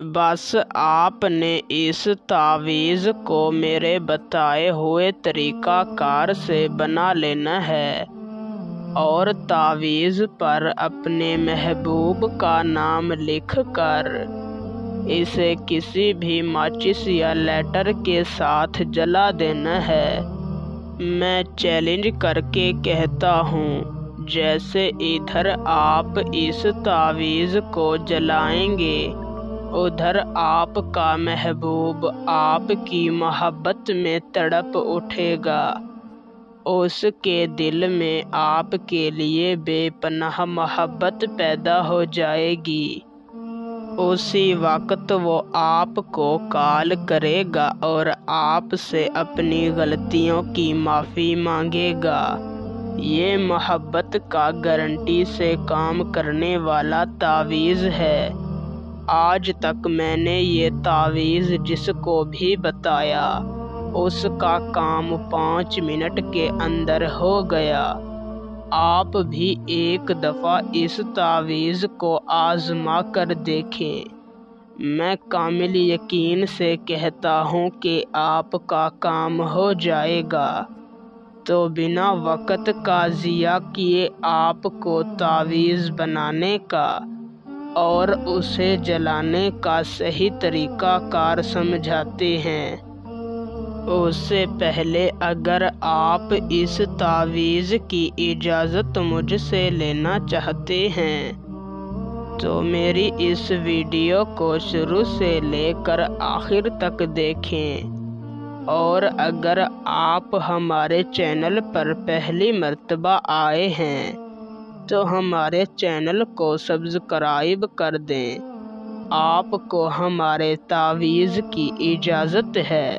बस आपने इस तावीज़ को मेरे बताए हुए तरीक़ाकार से बना लेना है और तावीज़ पर अपने महबूब का नाम लिख कर इसे किसी भी माचिस या लाइटर के साथ जला देना है। मैं चैलेंज करके कहता हूँ, जैसे इधर आप इस तावीज़ को जलाएंगे उधर आपका महबूब आपकी मोहब्बत में तड़प उठेगा। उसके दिल में आपके लिए बेपनाह मोहब्बत पैदा हो जाएगी। उसी वक्त वो आपको कॉल करेगा और आपसे अपनी गलतियों की माफ़ी मांगेगा। ये मोहब्बत का गारंटी से काम करने वाला तावीज़ है। आज तक मैंने ये तावीज़ जिसको भी बताया उसका काम 5 मिनट के अंदर हो गया। आप भी एक दफ़ा इस तावीज़ को आज़मा कर देखें। मैं कामिल यकीन से कहता हूँ कि आपका काम हो जाएगा। तो बिना वक़्त का ज़िया किए आपको तावीज़ बनाने का और उसे जलाने का सही तरीक़ाकार समझाते हैं। उससे पहले अगर आप इस तावीज़ की इजाज़त मुझसे लेना चाहते हैं तो मेरी इस वीडियो को शुरू से लेकर आखिर तक देखें। और अगर आप हमारे चैनल पर पहली मर्तबा आए हैं तो हमारे चैनल को सब्सक्राइब कर दें। आपको हमारे तावीज़ की इजाज़त है।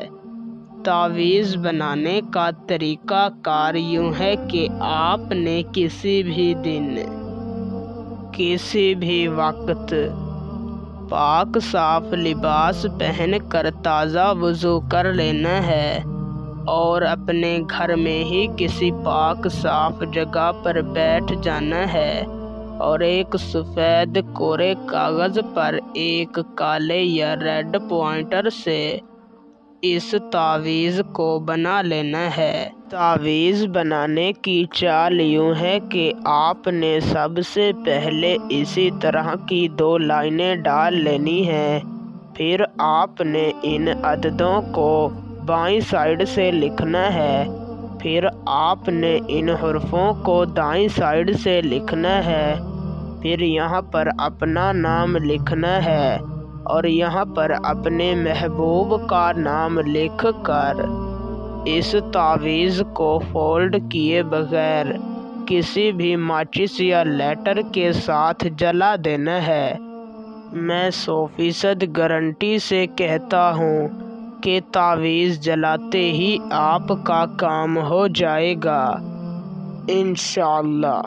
तावीज़ बनाने का तरीक़ा कार यूँ है कि आपने किसी भी दिन किसी भी वक्त पाक साफ़ लिबास पहन कर ताज़ा वज़ू कर लेना है और अपने घर में ही किसी पाक साफ़ जगह पर बैठ जाना है और एक सफ़ेद कोरे कागज़ पर एक काले या रेड पॉइंटर से इस तावीज़ को बना लेना है। तावीज़ बनाने की चाल यूँ है कि आपने सबसे पहले इसी तरह की 2 लाइनें डाल लेनी हैं। फिर आपने इन अददों को बाईं साइड से लिखना है। फिर आपने इन हरफों को दाईं साइड से लिखना है। फिर यहाँ पर अपना नाम लिखना है और यहाँ पर अपने महबूब का नाम लिख कर इस तावीज़ को फोल्ड किए बगैर किसी भी माचिस या लाइटर के साथ जला देना है। मैं 100% गारंटी से कहता हूँ कि तावीज़ जलाते ही आपका काम हो जाएगा इंशाअल्लाह।